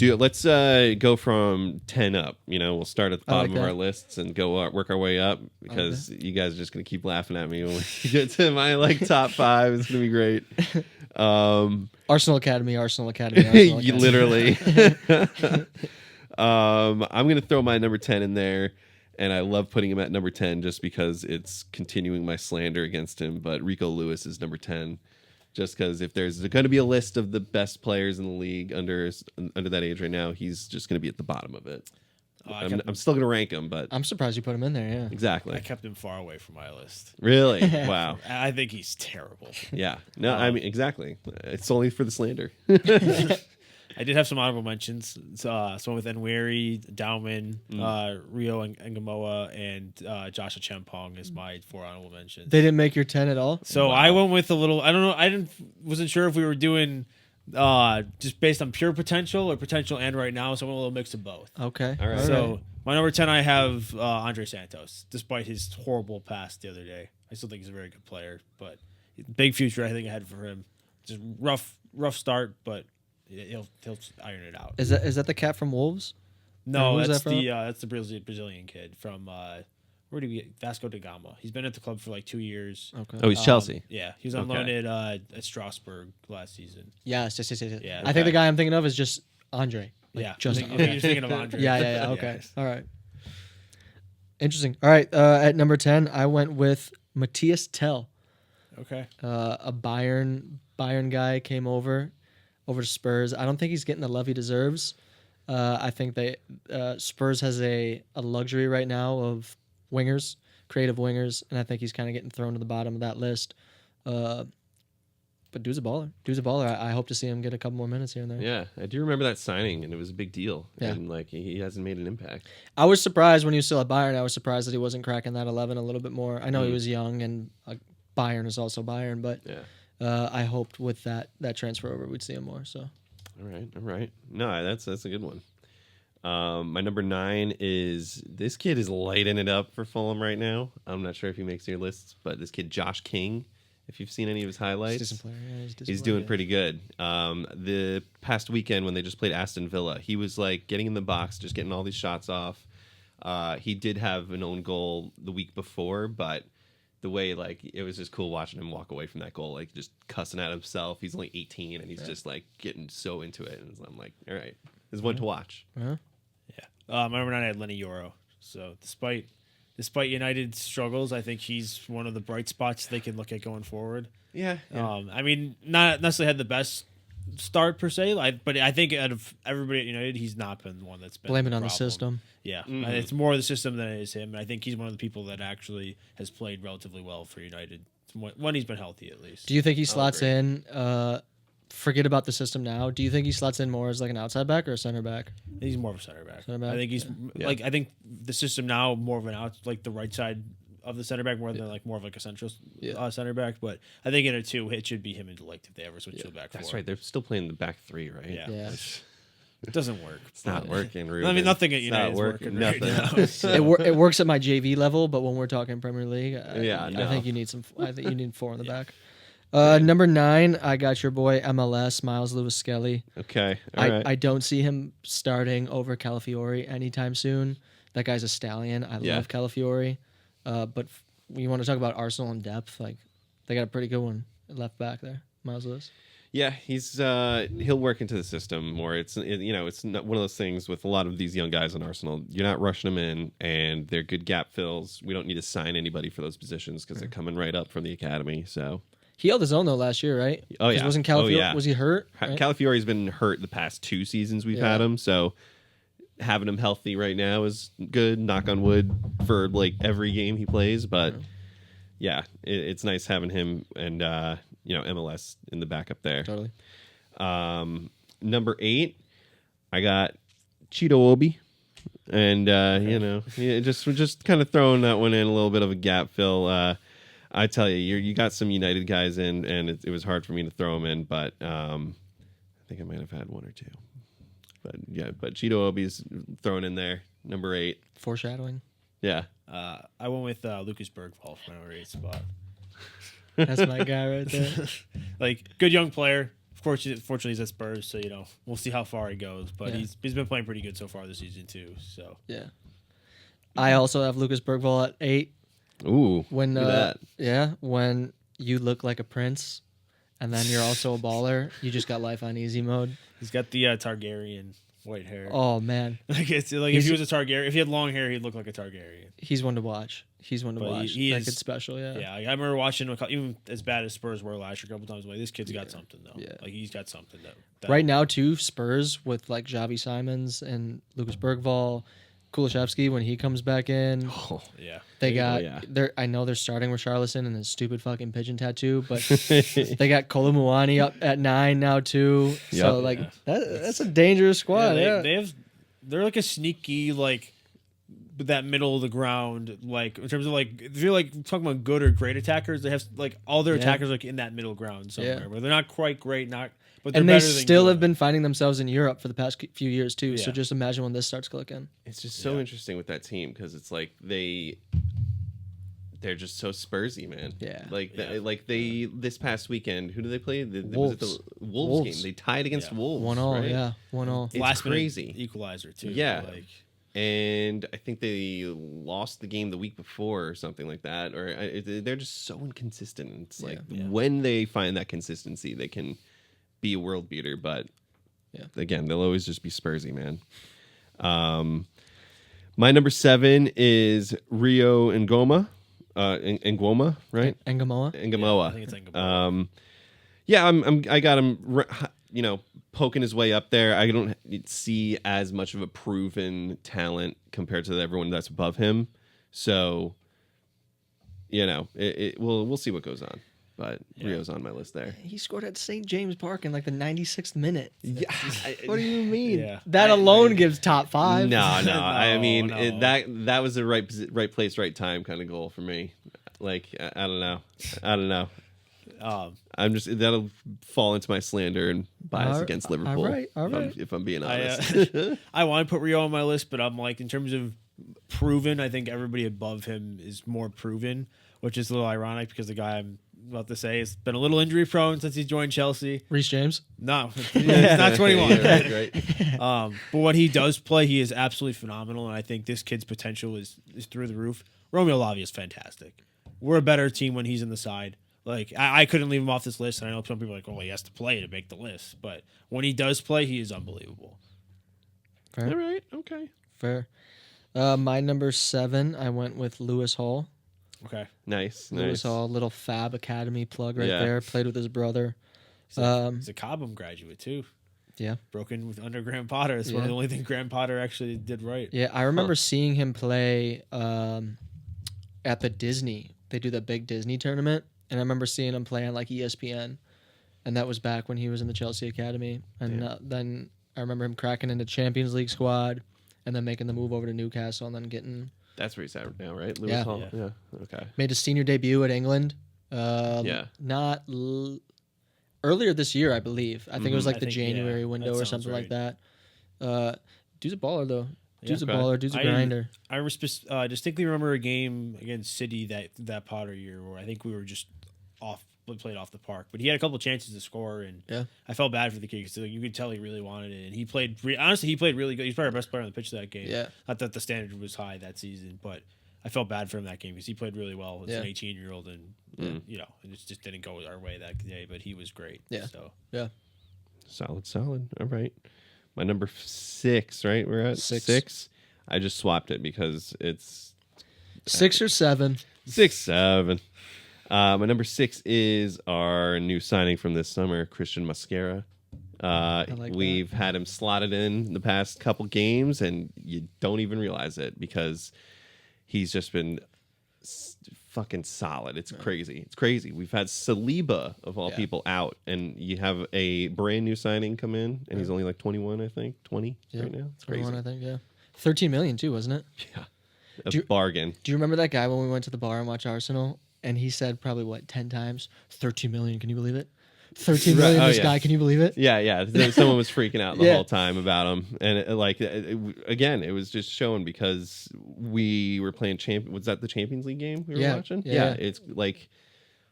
Let's go from 10 up. We'll start at the bottom of our lists and go work our way up because you guys are just gonna keep laughing at me when we get to my top 5. It's gonna be great. Arsenal Academy. Literally. I'm gonna throw my number 10 in there, and I love putting him at number 10 just because it's continuing my slander against him. But Rico Lewis is number 10. Just because if there's going to be a list of the best players in the league under that age right now, he's just going to be at the bottom of it. I'm still going to rank him, but I'm surprised you put him in there. Yeah, exactly. I kept him far away from my list. Really? Wow. I think he's terrible. Yeah. No, I mean exactly. It's only for the slander. I did have some honorable mentions. Someone with Nweri, Dauman, Rio and Ngamoa, and Joshua Chempong is my 4 honorable mentions. They didn't make your 10 at all? So I went with a little. I don't know. Wasn't sure if we were doing just based on pure potential or potential and right now. So I went a little mix of both. Okay. All right. So my number 10, I have Andre Santos. Despite his horrible pass the other day, I still think he's a very good player. But big future, I think, ahead for him. Just rough start, but he'll iron it out. Is that the cat from Wolves? No, Who's that's that the Brazilian kid from where did we get Vasco da Gama? He's been at the club for like 2 years. Okay. Oh, he's Chelsea. Yeah, he was on loan at Strasbourg last season. Yes. Yeah, I think the guy I'm thinking of is just Andre. Yeah, just I think you're thinking of Andre. Yeah. Okay. All right. Interesting. All right. At number 10, I went with Matthias Tell. Okay. A Bayern guy came over to Spurs. I don't think he's getting the love he deserves. I think Spurs has a luxury right now of wingers, creative wingers, and I think he's kind of getting thrown to the bottom of that list. But dude's a baller. I hope to see him get a couple more minutes here and there. Yeah, I do remember that signing, and it was a big deal. Yeah. And he hasn't made an impact. I was surprised when he was still at Bayern. I was surprised that he wasn't cracking that 11 a little bit more. I know he was young, and Bayern is also Bayern, but I hoped with that transfer over we'd see him more. So, all right. No, that's a good one. My number 9 is this kid is lighting it up for Fulham right now. I'm not sure if he makes your lists, but this kid Josh King. If you've seen any of his highlights, he's doing pretty good. The past weekend when they just played Aston Villa, he was getting in the box, just getting all these shots off. He did have an own goal the week before, but the way it was just cool watching him walk away from that goal, just cussing at himself. He's only 18 and he's just getting so into it. And I'm like, all right, this is one to watch. Uh-huh. Yeah. My number 9, I had Lenny Yoro. So despite United's struggles, I think he's one of the bright spots they can look at going forward. Yeah. I mean, not necessarily had the best start per se, but I think out of everybody at United, he's not been the one that's been blaming on the system. Yeah, it's more the system than it is him. And I think he's one of the people that actually has played relatively well for United when he's been healthy, at least. Do you think he slots in? Forget about the system now. Do you think he slots in more as an outside back or a center back? He's more of a center back. Center back? I think he's I think the system now more of an out the right side of the center back more than more of a central center back. But I think in a 2, it should be him and Delict if they ever switch to the back 4. That's right. They're still playing the back 3, right? Yeah. It doesn't work. It's not working, Ruben. I mean, nothing at United is working right now. So. It works at my JV level, but when we're talking Premier League, I no. think you need some. I think you need 4 in the back. Number 9, I got your boy MLS Miles Lewis Skelly. Okay, all right. I don't see him starting over Calafiori anytime soon. That guy's a stallion. I love Calafiori, but when you want to talk about Arsenal in depth, they got a pretty good one at left back there, Miles Lewis. Yeah, he'll work into the system more. It's not one of those things with a lot of these young guys on Arsenal. You're not rushing them in, and they're good gap fills. We don't need to sign anybody for those positions because they're coming right up from the academy. So he held his own though last year, right? Oh yeah, wasn't Calafiori? Was he hurt? Right? Calafiori's been hurt the past 2 seasons we've had him. So having him healthy right now is good. Knock on wood for every game he plays, but. Yeah, it's nice having him and MLS in the backup there. Totally. Number 8, I got Cheeto Obi, and just kind of throwing that one in a little bit of a gap fill. I tell you, you got some United guys in, and it was hard for me to throw them in, but I think I might have had 1 or 2. But Cheeto Obi's thrown in there, number 8. Foreshadowing. Yeah. I went with Lucas Bergvall for my number 8 spot. That's my guy right there. Good young player. fortunately, he's at Spurs, so we'll see how far he goes. But Yeah. he's been playing pretty good so far this season too. So Yeah. I also have Lucas Bergvall at 8. Ooh, When look at that. yeah, when you look like a prince, and then you're also a baller, you just got life on easy mode. he's got the Targaryen white hair. Oh man, Like it's like if he was a Targaryen, if he had long hair, he'd look like a Targaryen. he's one to watch. He's one to But watch. he That is- kid's special. Yeah. Yeah, I remember watching even as bad as Spurs were last year. A couple times, like this kid's got something though. Yeah. Like he's got something that Right now, too, Spurs with like Javi Simons and Lucas Bergvall, Kulishevsky when he comes back in. Oh, Yeah, They got yeah. I know they're starting with Richarlison and his stupid fucking pigeon tattoo, but they got Kolomuani up at 9 now too. So Yep. like Yeah. that's a dangerous squad. Yeah, they're like a sneaky like that middle of the ground, like in terms of like if you're like talking about good or great attackers, they have like all their Yeah. attackers like in that middle ground somewhere Yeah. where they're not quite great, but they're and they better than still good. have been finding themselves in Europe for the past few years too. So Yeah. just imagine when this starts clicking. It's just so Yeah. interesting with that team because it's like they're just so Spursy, man. Yeah. Like Yeah. they this past weekend, who did they play? Was it the Wolves. Wolves game? Wolves. They tied against Yeah. Wolves. 1-0, right? yeah, 1-0. It's last minute crazy. equalizer too. Yeah. like And I think they lost the game the week before or something like that. Or they're just so inconsistent. It's like Yeah. when they find that consistency, they can be a world beater. But Yeah. again, they'll always just be Spursy, man. My number 7 is Rio Ngoma. Ngoma, right? Engamoa. Ngamoa. I think it's Ngamoa. Yeah, I got him, poking his way up there. I don't see as much of a proven talent compared to everyone that's above him. So, we'll see what goes on. But Rio's on my list there. He scored at St. James Park in like the 96th minute. Yeah, What do you mean? Yeah. That alone gives top 5. No. I mean, No. that was the right place, right time kind of goal for me. Like I don't know. I'm just that'll fall into my slander and bias All- against all Liverpool. right, all right. If I'm being I, honest. I want to put Rio on my list, but I'm like in terms of proven, I think everybody above him is more proven, which is a little ironic because the guy I'm about to say has been a little injury prone since he joined Chelsea. Reece James. No, he's not 21. Yeah, right. But when he does play, he is absolutely phenomenal, and I think this kid's potential is through the roof. Romeo Lavia is fantastic. We're a better team when he's in the side. Like I couldn't leave him off this list, and I know some people are like, "Oh, he has to play to make the list," but when he does play, he is unbelievable. Fair. All right. Okay. Fair. My number 7, I went with Lewis Hall. Okay, Nice. Lewis Hall, little Fab Academy plug right Yeah. there. Played with his brother. he's a Cobham graduate too. Yeah. Broken under Graham Potter. It's one of the only things Graham Potter actually did right. Yeah, I remember seeing him play at the Disney. They do the big Disney tournament, and I remember seeing him play on like ESPN, and that was back when he was in the Chelsea Academy. And then I remember him cracking into Champions League squad, and then making the move over to Newcastle, and then getting That's where he's at now, right? Lewis Yeah. Hall. Yeah. Okay. made his senior debut at England. Yeah. Earlier this year, I believe. I think it was like I the think, January yeah, window that or sounds something like right. that. Dude's a baller though. Dude's Okay. a baller. Dude's a I- grinder. I distinctly remember a game against City that Potter year where I think we were just played off the park, but he had a couple chances to score, and Yeah. I felt bad for the kid because you could tell he really wanted it, and he played. Honestly, he played really good. He's probably our best player on the pitch that game. Yeah. Not that the standard was high that season, but I felt bad for him that game because he played really well as Yeah. an 18-year-old, and and it just didn't go our way that day. But he was great. Yeah. So Yeah. Solid. All right. My number 6, right? We're at 6. 6. I just swapped it because it's 6 or 7. 6, 7. My number 6 is our new signing from this summer, Christian Mascara. like We've had him slotted in the past couple games, and you don't even realize it because he's just been fucking solid. It's crazy. It's crazy. We've had Saliba, of all people, out, and you have a brand new signing come in, and he's only like 21, I think, 20 right now. It's crazy. 21, I think, yeah. 13 million too, wasn't it? Yeah, a bargain. Do you remember that guy when we went to the bar and watched Arsenal? And he said probably 10 times, 13 million. Can you believe it? 13 million. Right. Oh, This yeah. guy. Can you believe it? Yeah. Someone was freaking out the Yeah. whole time about him, and again, it was just showing because we were playing Was that the Champions League game we were Yeah. watching? Yeah. It's like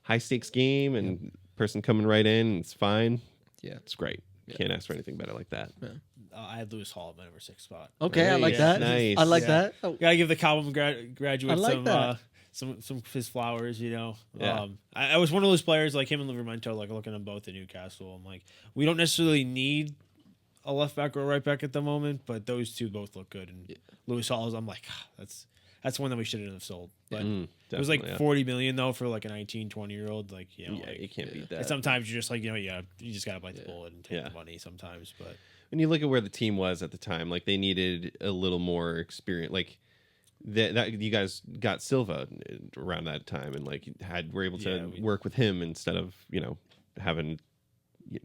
high stakes game, and person coming right in, it's fine. Yeah. It's great. Can't ask for anything better like that. I had Lewis Hall at my number 6 spot. Okay, I like Nice, that. nice. I like Yeah. that. Oh, Gotta give the Cobham graduate I like that. some of his flowers, you know. Yeah. I was one of those players like him and Livermento, like looking at both at Newcastle. I'm like, we don't necessarily need a left back or a right back at the moment, but those two both look good. And Lewis Hall, I'm like, that's one that we shouldn't have sold. But it was like 40 million though for like a 19, 20-year-old. Like, you know, Yeah, like, you can't beat and that. sometimes you're just like, you know, you just gotta bite the bullet and take Yeah. the money sometimes. But When you look at where the team was at the time, like they needed a little more experience. Like that you guys got Silva around that time, and like were able to work with him instead of having.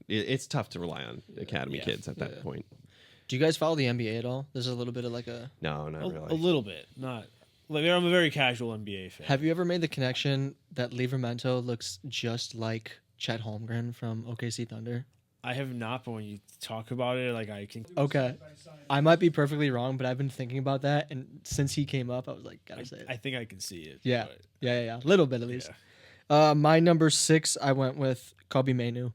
It's tough to rely on academy kids at that point. do you guys follow the NBA at all? There's a little bit of like a. No, not really. a little bit, not like I'm a very casual NBA fan. Have you ever made the connection that Livermento looks just like Chet Holmgren from OKC Thunder? I have not, but when you talk about it, like I can. Okay. I might be perfectly wrong, but I've been thinking about that, and since he came up, I was like, gotta say it. I think I can see it. Yeah. but- Yeah. A little bit at least. Yeah. My number 6, I went with Kobe Mainu.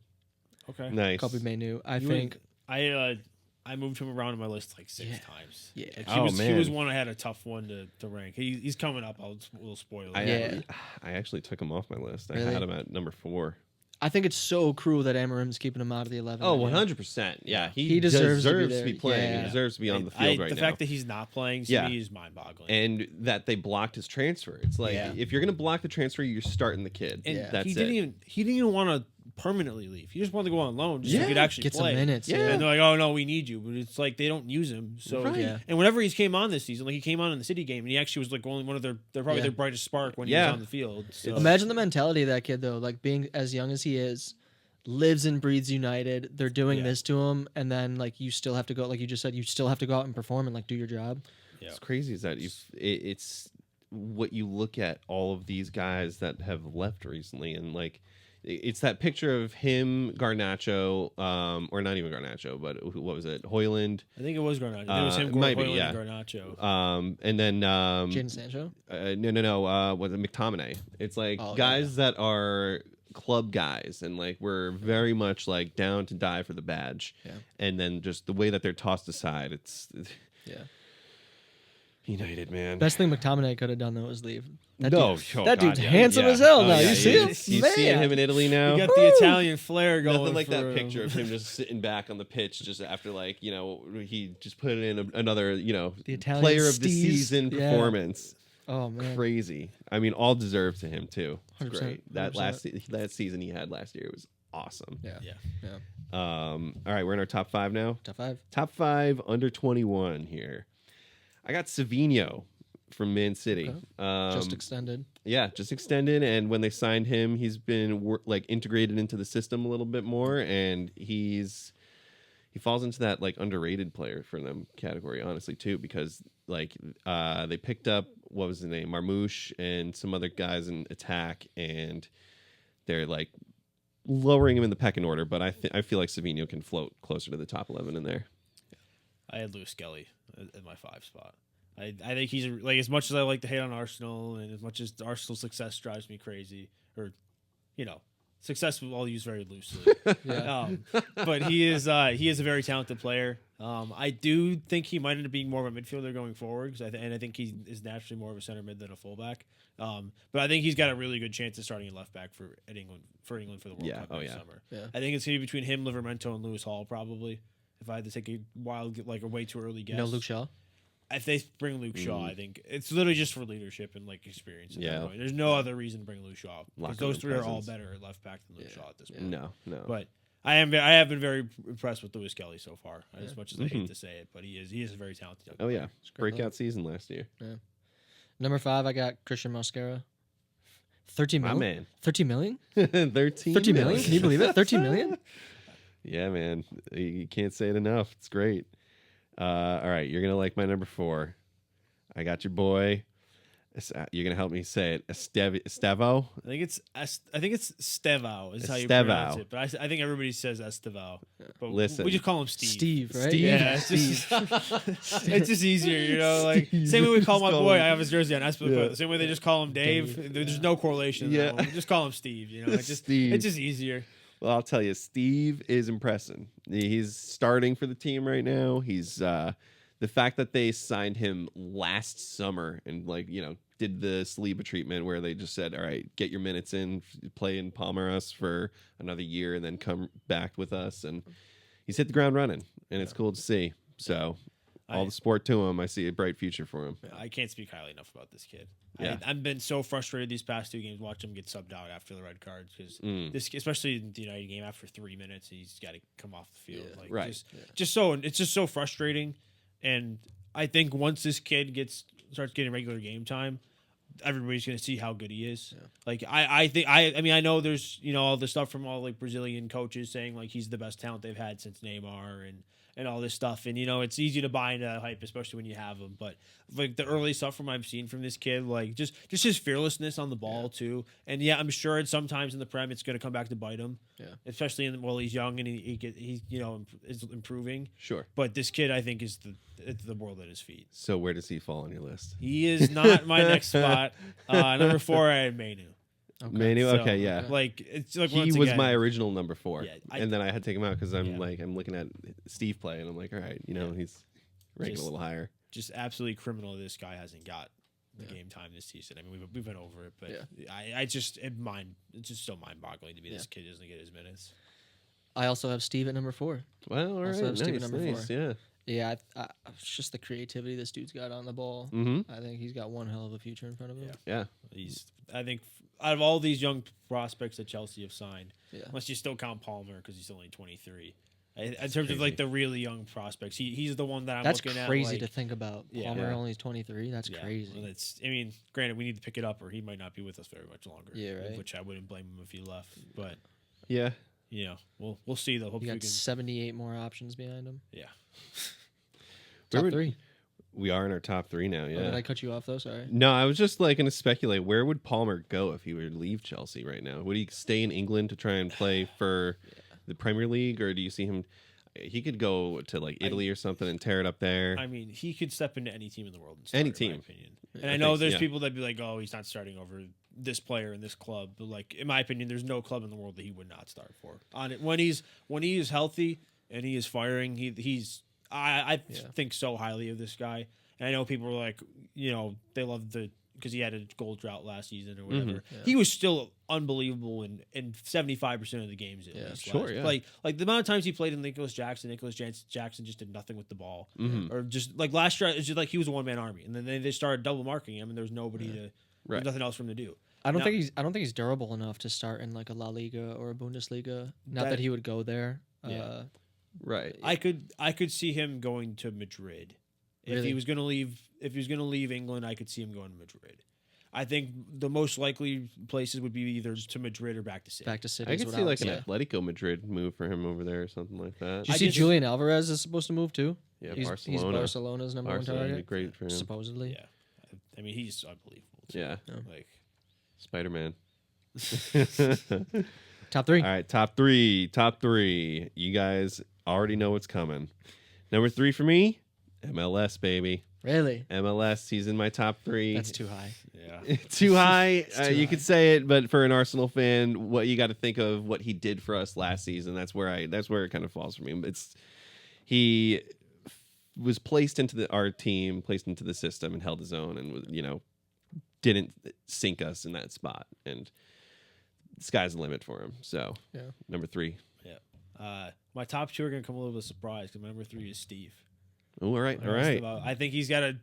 Okay. Nice. Kobe Mainu. I You think. I moved him around in my list like 6 times. Yeah. Like, Oh, he man. was one I had a tough one to rank. He's coming up. We'll spoil it. Yeah. I actually took him off my list. I Really? had him at number 4. I think it's so cruel that Amarim's keeping him out of the 11. Oh, 100%. Yeah, He deserves to be to there. be playing. Yeah. He deserves to be on the field right the now. fact that he's not playing to Yeah. me is mind-boggling. And that they blocked his transfer. It's like Yeah. if you're gonna block the transfer, you're starting the kid. And Yeah. That's he it. didn't even want to permanently leave. He just wanted to go on loan just so he could actually Get play. some minutes. Yeah. And they're like, "Oh no, we need you," but it's like they don't use him. So Right. Yeah. and whenever he came on this season, like he came on in the City game, and he actually was like only one of they're probably Yeah. their brightest spark when he Yeah. was on the field. So Imagine the mentality of that kid though, like being as young as he is, lives and breathes United. They're doing Yeah. this to him, and then like you still have to go, like you just said, you still have to go out and perform and like do your job. What's crazy is that it's what you look at all of these guys that have left recently, and like it's that picture of him, Garnacho, or not even Garnacho, but what was it, Hoyland? I think it was Garnacho. It was him, it might be, Hoyland, yeah. and Garnacho. And then Jaden Sancho. no, was it McTominay? It's like Oh, guys that are club guys, and like we're very much like down to die for the badge. Yeah. And then just the way that they're tossed aside, it's Yeah. United, man. Best thing McTominay could have done though was leave. That No, dude, oh, that God, dude's yeah. handsome Yeah. as hell Oh, now. yeah, You see him? You Man. seeing him in Italy now? You got the Italian flair going. Nothing like that for picture of him just sitting back on the pitch just after he just put in another The Italian player of the steez. season Yeah. performance. Oh man. Crazy. I mean, all deserved to him too. It's 100%, great. That 100%. that season he had last year was awesome. Yeah. Yeah. Yeah. All right, we're in our top 5 now. Top 5. Top 5 under 21 here. I got Savinho from Man City. Just extended. Yeah, just extended, and when they signed him, he's been integrated into the system a little bit more, and he falls into that like underrated player for them category, honestly, too, because like they picked up, what was his name, Marmouche and some other guys in attack, and they're like lowering him in the pecking order, but I feel like Savinho can float closer to the top 11 in there. I had Lewis Skelly at my 5 spot. I think he's like, as much as I like to hate on Arsenal, and as much as Arsenal's success drives me crazy, or success I'll use very loosely. Yeah. But he is a very talented player. I do think he might end up being more of a midfielder going forward, and I think he is naturally more of a center mid than a fullback. But I think he's got a really good chance of starting at left back for England for the World Cup next summer. Yeah. I think it's gonna be between him, Livermento, and Lewis Hall probably. If I had to take a way too early guess. No Luke Shaw. If they bring Luke Shaw, I think it's literally just for leadership and like experience. At Yeah. that point. There's no other reason to bring Luke Shaw, because Locker those room 3 are all presence. better at left back than Luke Shaw at this point. No. But I have been very impressed with Lewis Kelly so far. As much as I hate to say it, but he is a very talented young Oh yeah, great breakout season last year. Number 5, I got Christian Mosquera. 13 My million. man. 13 million? 13 13 million? Can you believe it? 13 million? Yeah, man. You can't say it enough. It's great. All right, you're gonna like my number 4. I got your boy. You're gonna help me say it. Estevo. I think it's Stevao is how you Estevao. pronounce it, but I think everybody says Estevao. But Listen. we just call him Steve. Steve, right? Steve. Yeah, it's just, it's just easier, Like same way we call my boy. I have his jersey on. The same way they just call him Dave. There's no correlation. In that one. We just call him Steve. It's just Steve. it's just easier. Well, I'll tell you, Steve is impressing. He's starting for the team right now. He's the fact that they signed him last summer and did the Saliba treatment where they just said, "All right, get your minutes in, play in Palmeiras for another year, and then come back with us." And he's hit the ground running, and it's cool to see. So, all the support to him. I see a bright future for him. I can't speak highly enough about this kid. Yeah. I've been so frustrated these past 2 games watching him get subbed out after the red cards because this, especially in the United game, after 3 minutes, he's got to come off the field. Yeah. Like, Right. It's just so frustrating. And I think once this kid starts getting regular game time, everybody's going to see how good he is. Yeah. Like I know there's all the stuff from all like Brazilian coaches saying like he's the best talent they've had since Neymar and all this stuff, and it's easy to buy into that hype, especially when you have him. But like the early stuff from I've seen from this kid, like just his fearlessness on the ball too. And I'm sure sometimes in the Prem it's going to come back to bite him. Yeah, especially while he's young and he's is improving. Sure, but this kid I think is the world at his feet. So where does he fall on your list? He is not my next spot. Number 4, I had Mainu. Okay. Manu, So, okay, yeah. Like it's like He was my original number 4, and then I had to take him out because I'm looking at Steve play, and I'm like, all right, he's ranking a little higher. Just absolutely criminal. This guy hasn't got the game time this season. I mean, we've been over it, but it's just so mind-boggling to me. This kid doesn't get his minutes. I also have Steve at number 4. Well, all right, also have Steve at nice, number 4. Yeah. Yeah, it's just the creativity this dude's got on the ball. Mm-hmm. I think he's got one hell of a future in front of him. Yeah. I think out of all these young prospects that Chelsea have signed, Yeah. unless you still count Palmer because he's only 23. In terms of like the really young prospects, he's the one that I'm looking at. That's crazy to think about. Yeah. Palmer only 23. That's crazy. Well, granted, we need to pick it up, or he might not be with us very much longer. Yeah, right. Which I wouldn't blame him if he left. But yeah, we'll see though. Hopefully, you we got can. 78 more options behind him. Yeah. Top 3. We are in our top 3 now. Yeah. Oh, did I cut you off though? Sorry. No, I was just going to speculate. Where would Palmer go if he were to leave Chelsea right now? Would he stay in England to try and play for the Premier League, or do you see him? He could go to Italy or something and tear it up there. I mean, he could step into any team in the world and start, Any team. in my opinion. And I know there's people that be like, "Oh, he's not starting over this player in this club." But in my opinion, there's no club in the world that he would not start for. On it when he is healthy and he is firing, he's. I think so highly of this guy. And I know people were like, they love because he had a goal drought last season or whatever. Mm-hmm. He was still unbelievable in 75% of the games at least. Sure, yeah. Like the amount of times he played in Nicholas Jackson just did nothing with the ball. Mm-hmm. Or just like last year, it's just like he was a one-man army. And then they started double marking him and there was nobody there's nothing else for him to do. I don't think he's durable enough to start in like a La Liga or a Bundesliga. Not that he would go there. Yeah. Right. I could see him going to Madrid. If Really? he was going to leave England, I could see him going to Madrid. I think the most likely places would be either to Madrid or back to City. Back to City. I could see like an Atletico Madrid move for him over there or something like that. Did you see Julian Alvarez is supposed to move too? Yeah, He's Barcelona's number one Barcelona would be target. great for him. Supposedly. Yeah. I mean, he's unbelievable. Too. Yeah. Like Spider-Man. Top 3. All right, top three. You guys already know what's coming. Number 3 for me, MLS, baby. Really? MLS, he's in my top 3. That's too high. Yeah. Too high. Too You high. could say it, but for an Arsenal fan, what you got to think of what he did for us last season. That's where it kind of falls for me. He was placed into our team, placed into the system, and held his own, and didn't sink us in that spot. And the sky's the limit for him. So, number 3. Yeah. My top 2 are going to come a little bit surprised because my number 3 is Steve. Oh, all right. I think he's got to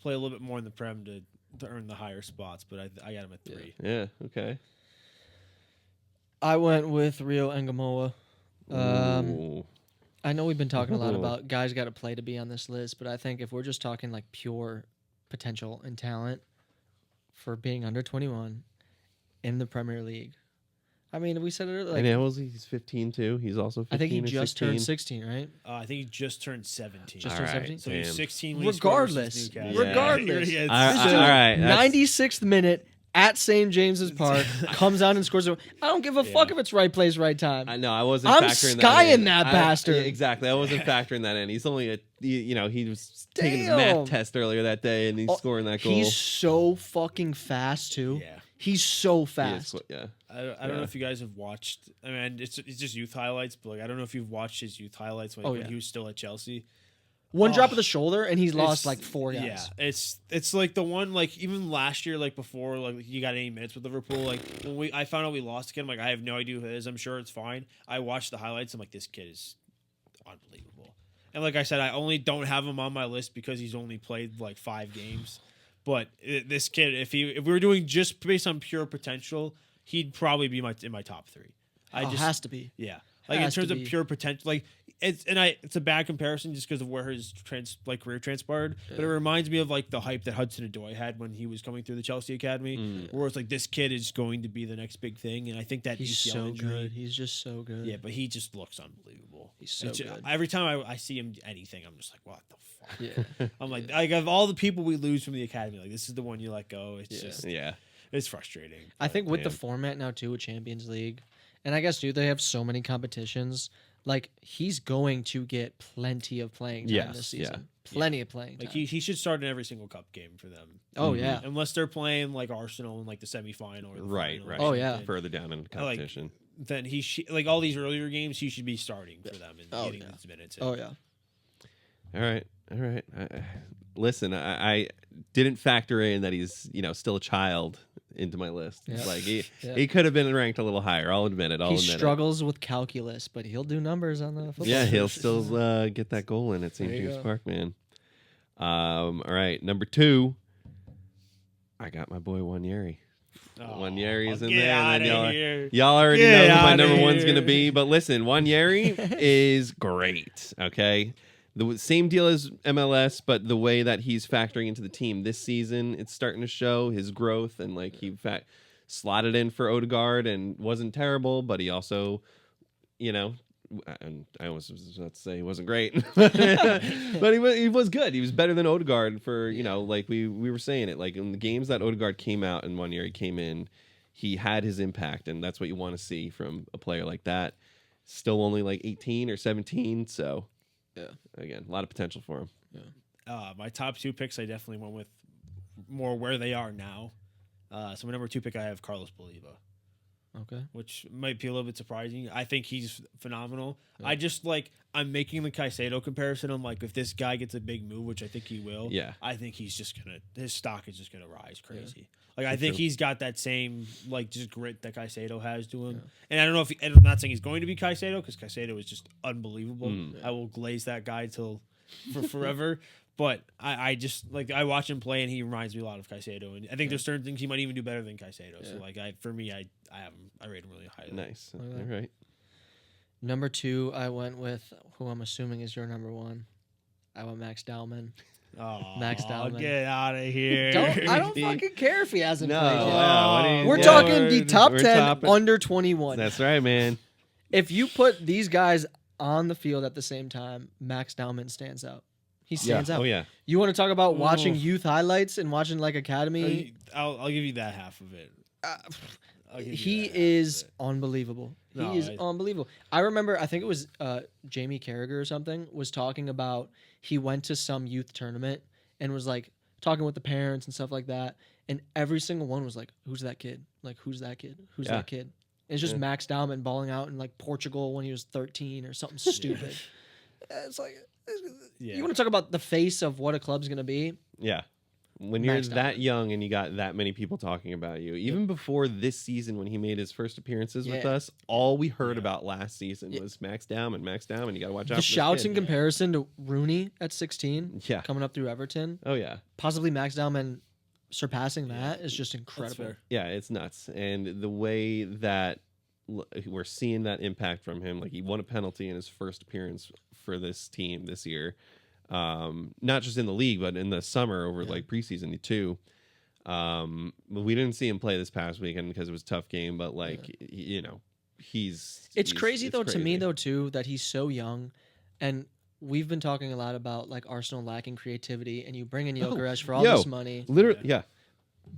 play a little bit more in the Prem to earn the higher spots, but I got him at 3. Yeah. Okay. I went with Rio Engamoa. Ooh. I know we've been talking a lot about guys got to play to be on this list, but I think if we're just talking like pure potential and talent for being under 21 in the Premier League, I mean, we said it earlier. And how old is he? He's 15 too. He's also 15. I think he or just 16. turned 16, right? I think he just turned 17. Just All turned right. 17. So he's Damn. 16 when he scored Regardless, versus Newcastle. regardless. Yeah, All it's- right. 96th minute at St. James's Park, comes out and scores. I don't give a fuck if it's right place, right time. I know. I wasn't I'm factoring skying that in. that bastard. Yeah, exactly. I wasn't factoring that in. He's only he was taking his Damn. math test earlier that day, and he's scoring that goal. He's so fucking fast too. Yeah. He's so He is fast. yeah. I don't know if you guys have watched. I mean, it's just youth highlights, but like I don't know if you've watched his youth highlights when he was still at Chelsea. One drop of the shoulder, and he's lost like 4 guys. Yeah, it's like the one like even last year, like before like you got 80 minutes with Liverpool. Like when I found out we lost again, like I have no idea who it is. I'm sure it's fine. I watched the highlights. I'm like, this kid is unbelievable. And like I said, I only don't have him on my list because he's only played like 5 games. But this kid, if we were doing just based on pure potential, he'd probably be in my top 3. Has to be. Yeah. Like in terms of pure potential, like it's a bad comparison just because of where his career transpired. Yeah. But it reminds me of like the hype that Hudson-Odoi had when he was coming through the Chelsea academy, where it's like this kid is going to be the next big thing. And I think that he's UCL so injury, good. He's just so good. Yeah, but he just looks unbelievable. He's so good. Every time I see him anything, I'm just like, what the fuck? Yeah. I'm like of all the people we lose from the academy, like this is the one you let go. It's just it's frustrating. I think with the format now too, with Champions League, and I guess they have so many competitions. Like he's going to get plenty of playing time this season. Plenty of playing time. Like he should start in every single cup game for them. Oh yeah. Unless they're playing like Arsenal in like the semifinal or the right. final. Oh yeah. Further down in the competition. Then he like all these earlier games he should be starting for them and getting these minutes in. Oh yeah. All right. Listen, I didn't factor in that he's still a child into my list. Yeah. Like he could have been ranked a little higher. I'll admit it. He struggles with calculus, but he'll do numbers on the football. Yeah, he'll still get that goal in at St. James Park, man. All right, number 2. I got my boy Wanyeri. Wanyeri is in there. And y'all already know who my number 1's going to be. But listen, Wanyeri is great. Okay. The same deal as MLS, but the way that he's factoring into the team this season, it's starting to show his growth. And like he slotted in for Odegaard and wasn't terrible, but he also, and I was about to say he wasn't great, but he was good. He was better than Odegaard for like we were saying it. Like in the games that Odegaard came out and 1 year he came in, he had his impact, and that's what you want to see from a player like that. Still only like 18 or 17, so. Yeah. Again, a lot of potential for him. Yeah. My top 2 picks, I definitely went with more where they are now. So my number 2 pick, I have Carlos Boliva. Okay. Which might be a little bit surprising. I think he's phenomenal. Yeah. I'm making the Caicedo comparison. I'm like, if this guy gets a big move, which I think he will, I think his stock is just gonna rise crazy. Yeah. Like I think he's got that same like just grit that Caicedo has to him. Yeah. And I don't know if I'm not saying he's going to be Caicedo because Caicedo is just unbelievable. I will glaze that guy for forever. But I just like I watch him play and he reminds me a lot of Caicedo, and I think there's certain things he might even do better than Caicedo. Yeah. So like I rate him really highly. Nice. All right. Number 2, I went with who I'm assuming is your number 1. I went Max Dallman. Oh, Max Dallman. Get out of here! I don't fucking care if he hasn't played yet. Yeah, we're talking the top 10 under 21. That's right, man. If you put these guys on the field at the same time, Max Dallman stands out. He stands out. Oh yeah. You want to talk about watching youth highlights and watching like academy? I'll give you that half of it. He is unbelievable. He is unbelievable. I remember, I think it was Jamie Carragher or something was talking about he went to some youth tournament and was like talking with the parents and stuff like that, and every single one was like, "Who's that kid? Like, who's that kid? Who's that kid?" And it's just Max Dallman balling out in like Portugal when he was 13 or something stupid. It's like. You want to talk about the face of what a club's going to be? Yeah. When you're that young and you got that many people talking about you, even before this season when he made his first appearances with us, all we heard about last season was Max Dallman. Max Dallman, you got to watch out for the shouts in comparison to Rooney at 16, coming up through Everton. Oh, yeah. Possibly Max Dallman surpassing that is just incredible. Yeah, it's nuts. And the way that we're seeing that impact from him, like he won a penalty in his first appearance for this team this year, not just in the league but in the summer over like preseason too. But we didn't see him play this past weekend because it was a tough game, but like he's crazy though to me though too that he's so young, and we've been talking a lot about like Arsenal lacking creativity, and you bring in Gyökeres for all this money, literally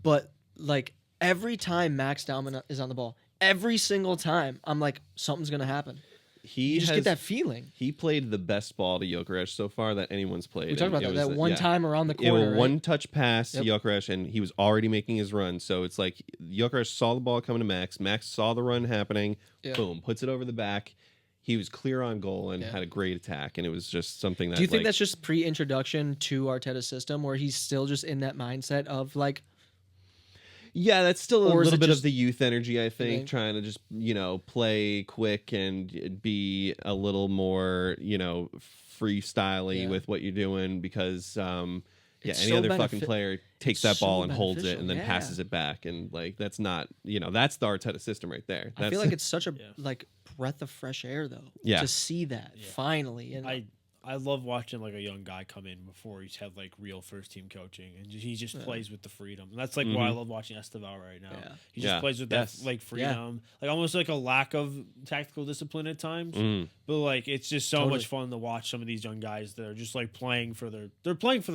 but like every time Max Dallman is on the ball, every single time I'm like, something's gonna happen. He You just has, get that feeling. He played the best ball to Gyökeres so far that anyone's played. We talked about and that. it was, That one time around the It corner, was right? one touch pass Yep. to Gyökeres, and he was already making his run. So it's like Gyökeres saw the ball coming to Max. Max saw the run happening. Yeah. Boom, puts it over the back. He was clear on goal and Yeah. had a great attack, and it was just something that. Do you think that's just pre-introduction to Arteta's system, where he's still just in that mindset of like, Yeah, that's still a Or is little it bit just- of the youth energy, I think, think? trying to just, play quick and be a little more, freestyly Yeah. with what you're doing because, It's any so other fucking benefi- player takes it's that ball so and holds it beneficial, and then yeah. passes it back. And, that's not, that's the Arteta system right there. I feel like it's such a Yeah. like breath of fresh air though. Yeah. To see that Yeah. finally, and I love watching like a young guy come in before he's had like real first team coaching, and he just plays with the freedom. And that's like why I love watching Esteval right now. Yeah. He just Yeah. plays with Yes. that like freedom, like almost like a lack of tactical discipline at times. Mm. But like it's just so Totally. much fun to watch some of these young guys that are just like playing for their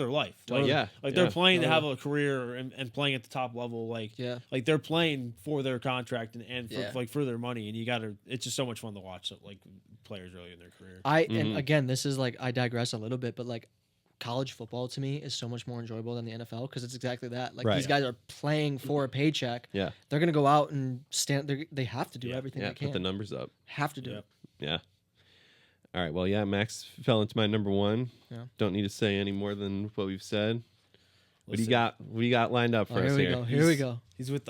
life. Totally. Yeah. Like they're yeah. playing to have Totally. a career and playing at the top level. Like yeah, like they're playing for their contract and for, Yeah. like for their money. And you gotta. It's just so much fun to watch like players early in their career. and Mhm. again, this is like I digress a little bit, but like college football to me is so much more enjoyable than the NFL because it's exactly that. Like Right. these guys are playing for a paycheck. Yeah. They're gonna go out and stand. They have to do Yeah. everything Yeah. they Put the can. numbers up. Have to do Yeah. it. Yeah. All right. Well, yeah, Max fell into my number one. Yeah. Don't need to say any more than what we've said. What do you Listen, got? What do you got lined up for Oh, us here we here? go. Here we go.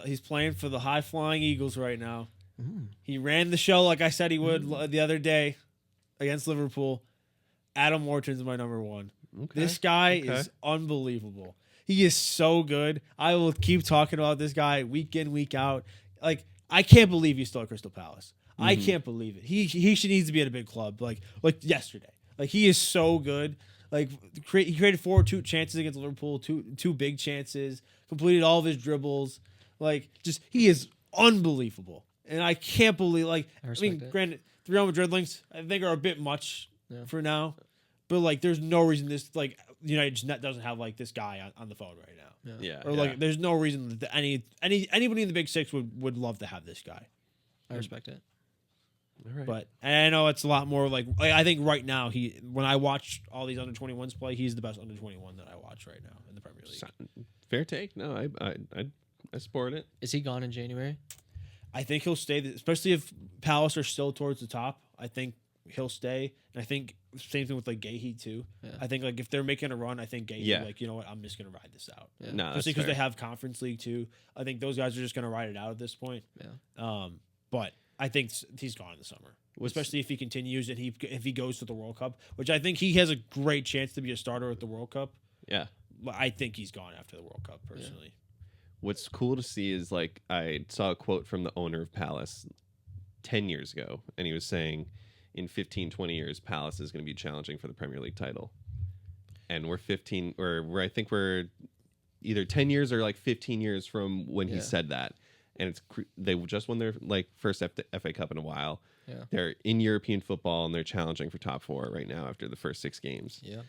He's playing for the high flying Eagles right now. Mm. He ran the show like I said he would the other day against Liverpool. Adam Wharton's my number one. Okay. This guy Okay. is unbelievable. He is so good. I will keep talking about this guy week in, week out. Like, I can't believe he's still at Crystal Palace. I can't believe it. He should needs to be at a big club like yesterday. Like, he is so good. Like, he created 2 chances against Liverpool, two big chances, completed all of his dribbles. Like, just he is unbelievable. And I can't believe I respect it. granted, the Real Madrid links I think are a bit much Yeah. for now. But like, there's no reason this like United just doesn't have like this guy on the phone right now, Yeah. or like, there's no reason that anybody in the Big Six would love to have this guy. I respect it. All right. But and I know it's a lot more like I think right now when I watch all these under 21s play, he's the best under 21 that I watch right now in the Premier League. Fair take. No, I support it. Is he gone in January? I think he'll stay, especially if Palace are still towards the top. I think he'll stay, and I think same thing with like Gahey too. Yeah. I think like if they're making a run, I think Gahey Yeah. like, you know what, I'm just gonna ride this out. Yeah. No, that's Especially because fair. they have Conference League too. I think those guys are just gonna ride it out at this point. Yeah. But I think he's gone in the summer, especially if he continues and if he goes to the World Cup, which I think he has a great chance to be a starter at the World Cup. Yeah. But I think he's gone after the World Cup personally. What's cool to see is like I saw a quote from the owner of Palace 10 years ago, and he was saying in 15, 20 years, Palace is going to be challenging for the Premier League title. And we're 15, or I think we're either 10 years or like 15 years from when he Yeah. said that. And they just won their like first FA Cup in a while. Yeah. They're in European football and they're challenging for top 4 right now after the first 6 games. Yeah.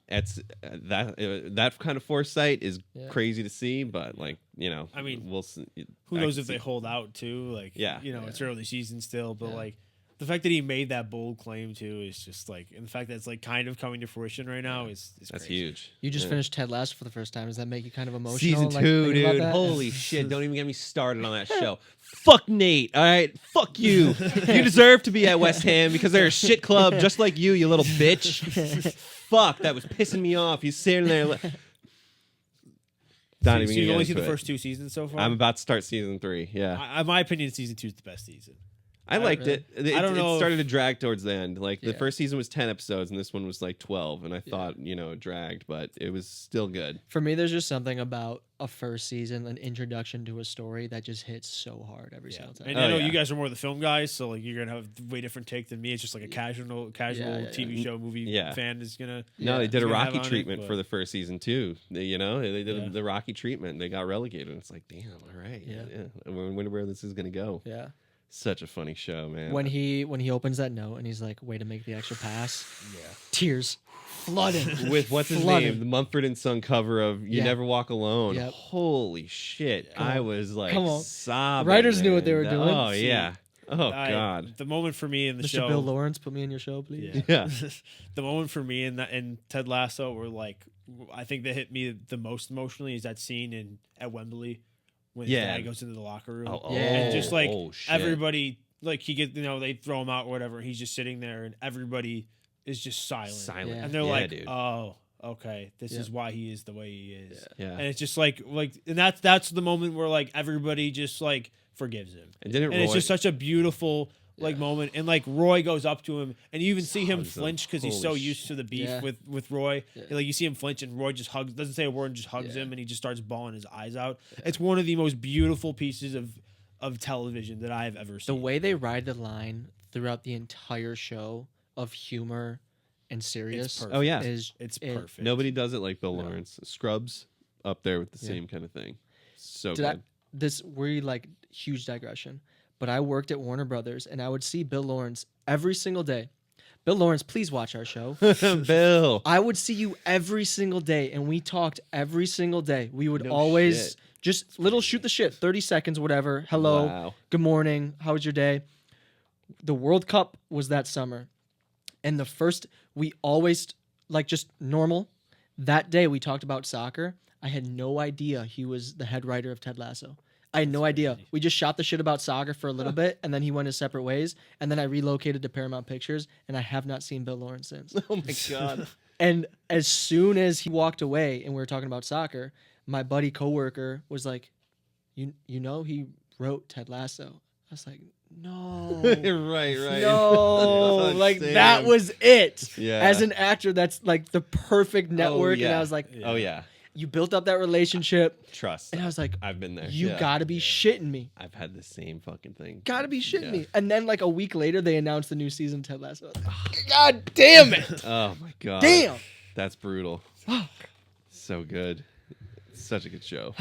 It's that kind of foresight is Yeah. crazy to see, but like, I mean, we'll see. Who I knows can if they see- hold out too? Like, Yeah. It's early season still, but Yeah. like the fact that he made that bold claim too is just like, and the fact that it's like kind of coming to fruitation right now is That's crazy. huge. You just Yeah. finished Ted Lasso for the first time. Does that make you kind of emotional? Season like, 2, thinking about dude. that? Holy shit. Don't even get me started on that show. Fuck Nate. All right. Fuck you. You deserve to be at West Ham because they're a shit club just like you little bitch. Fuck. That was pissing me off. He's sitting there. Not So even gonna you've get only seen into the it. first 2 seasons so far. I'm about to start season 3. Yeah. In my opinion, season 2 is the best season. I liked really- it. It don't know It started if- to drag towards the end. Like the Yeah. first season was 10 episodes and this one was like 12. And I thought, it dragged, but it was still good. For me, there's just something about a first season, an introduction to a story that just hits so hard every Yeah. single time. And Oh, I know yeah. you guys are more the film guys, so like you're gonna have a way different take than me. It's just like a casual yeah. TV show movie Yeah. fan is gonna. No, Yeah. they did a It's gonna have Rocky on it, treatment but- for the first season too. They did Yeah. the Rocky treatment. They got relegated. It's like, damn, all right, Yeah. yeah. I wonder where this is gonna go. Yeah. Such a funny show, man. When he opens that note and he's like, "Way to make the extra pass," Yeah. tears flooding. with what's his Flooded. name, the Mumford and Son cover of "You Yeah. Never Walk Alone." Yep. Holy shit! Yeah. I was like Come on. sobbing. Writers knew what they were man. doing. Oh yeah. Oh God. The moment for me in the Mr. show, Bill Lawrence, put me in your show, please. Yeah. the moment for me in Ted Lasso were like, I think that hit me the most emotionally is that scene at Wembley when his dad goes into the locker room. Oh, And just like shit. everybody, like they throw him out or whatever. He's just sitting there and everybody is just silent. Yeah. And they're Yeah, like, dude. oh, okay, this is why he is the way he is. Yeah. And it's just like, and that's the moment where like everybody just like forgives him. And didn't And it's Roy- just such a beautiful like moment. And like Roy goes up to him and you even see him Hugs him. flinch because he's so Holy used to the beef Yeah. with Roy. Yeah. And, like you see him flinch and Roy just doesn't say a word and just hugs Yeah. him and he just starts bawling his eyes out. It's one of the most beautiful pieces of television that I have ever The seen. way they ride the line throughout the entire show of humor and serious perfect. Oh yeah. is It's it- perfect. Nobody does it like Bill No. Lawrence. Scrubs up there with the Yeah. same kind of thing. So Did I, good. this we like huge digression, but I worked at Warner Brothers and I would see Bill Lawrence every single day. Bill Lawrence, please watch our show. Bill. I would see you every single day, and we talked every single day. We would No always shit. just little shoot the shit, 30 seconds, whatever. Hello, Wow. good morning, how was your day? The World Cup was that summer, and the first we always like just normal. That day we talked about soccer. I had no idea he was the head writer of Ted Lasso. I had no idea. We just shot the shit about soccer for a little bit, and then he went his separate ways. And then I relocated to Paramount Pictures, and I have not seen Bill Lawrence since. Oh my God. And as soon as he walked away, and we were talking about soccer, my buddy coworker was like, "You know he wrote Ted Lasso." I was like, "No." right. No, Oh, like damn. that was it. Yeah. As an actor, that's like the perfect network. And yeah. I was like, Oh yeah. you built up that relationship. Trust. And I was like, I've been there. you Yeah. gotta be shitting me. I've had the same fucking thing. Gotta be shitting Yeah. me. And then like a week later, they announced the new season of Ted Lasso. I was like, God damn it. Oh my God. Damn. That's brutal. So good. It's such a good show.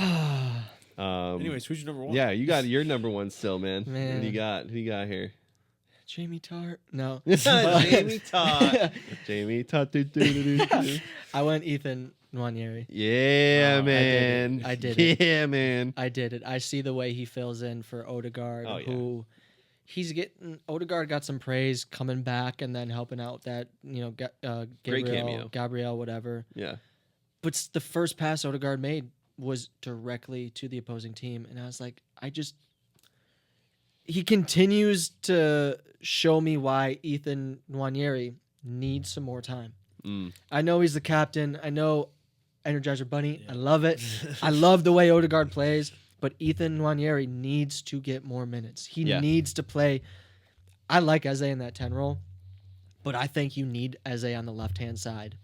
Anyways, who's your number one? Yeah, you got your number one still, man. Man. What do you got? Who you got here? Jamie Tart? No. Jamie Todd. Jamie Todd. I went Ethan Nwaneri. Yeah, Oh, I did man. I did it. Yeah, man. I did it. I see the way he fills in for Odegaard, Oh, yeah. who he's getting. Odegaard got some praise coming back and then helping out that Great cameo. Gabrielle, whatever. Yeah. But the first pass Odegaard made was directly to the opposing team, and I was like, he continues to show me why Ethan Nwaneri needs some more time. Mm. I know he's the captain. I know Energizer Bunny. I love it. I love the way Odegaard plays, but Ethan Nwaneri needs to get more minutes. He Yeah. needs to play. I like Eze in that 10 role, but I think you need Eze on the left-hand side.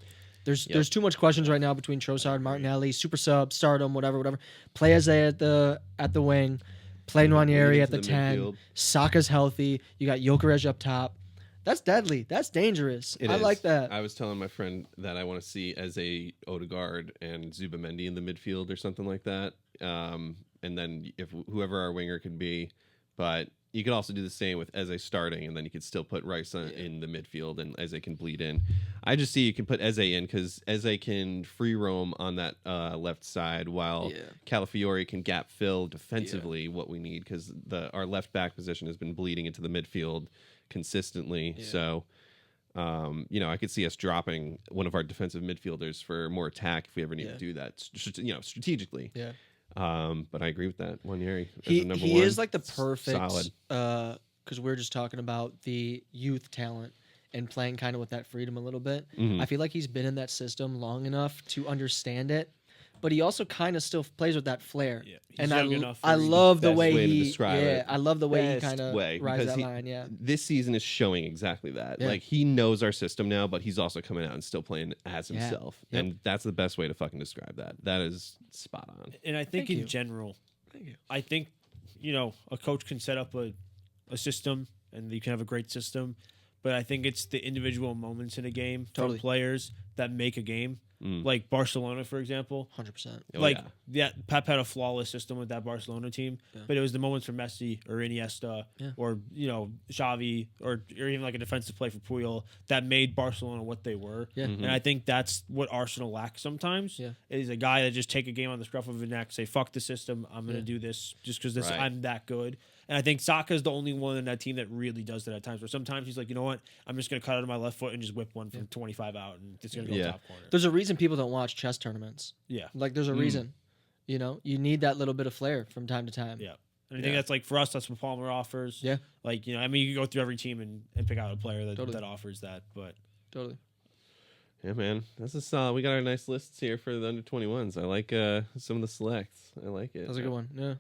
There's too much questions right now between Trossard, Martinelli, super sub, stardom, whatever. Play Eze at the wing. Play Nwaneri at the 10. midfield. Saka's healthy. You got Gyökeres up top. That's deadly. That's dangerous. It I is. like that. I was telling my friend that I want to see as a Odegaard and Zubamendi in the midfield or something like that. And then if whoever our winger could be, but you could also do the same with Eze starting, and then you could still put Rice in the midfield, and Eze can bleed in. I just see you can put Eze in because Eze can free roam on that left side, while Calafiori can gap fill defensively what we need because our left back position has been bleeding into the midfield consistently. So, I could see us dropping one of our defensive midfielders for more attack if we ever need to do that, strategically. Yeah. But I agree with that. Nwaneri as He the number he one. is like the perfect Solid. because we're just talking about the youth talent and playing kind of with that freedom a little bit. Mhm. I feel like he's been in that system long enough to understand it, but he also kind of still plays with that flair. Yeah, he's and young enough I where he- love the Best way way to he describe it. I love the way he Best kind of way, rides because that line. Yeah. This season is showing exactly that. Yeah. Like he knows our system now, but he's also coming out and still playing as Yeah. himself. Yep. And that's the best way to fucking describe that. That is spot on. And I think Thank in you. general, Thank you. I think, a coach can set up a system and you can have a great system, but I think it's the individual moments in a game Totally. from players that make a game. Mm. Like Barcelona, for example. 100%. Oh, yeah. Pep had a flawless system with that Barcelona team, but it was the moments for Messi or Iniesta or Xavi or even like a defensive play for Puyol that made Barcelona what they were. Yeah. And I think that's what Arsenal lacks sometimes. Yeah. Is a guy that just take a game on the scruff of a neck, say fuck the system, I'm gonna do this just because Right. I'm that good. And I think Saka's the only one in that team that really does that at times. Where sometimes he's like, you know what, I'm just going to cut out of my left foot and just whip one from 25 out, and it's going to go Yeah. top corner. There's a reason people don't watch chess tournaments. Yeah, Like, there's a reason. You know, you need that little bit of flair from time to time. yeah. And I think that's like for us, that's what Palmer offers. Yeah. Like, you know, I mean, you can go through every team and pick out a player that, Totally. that offers that. But Totally. Yeah, man, that's a solid. We got our nice lists here for the under 21s. I like some of the selects. I like it. That's a good one. Yeah.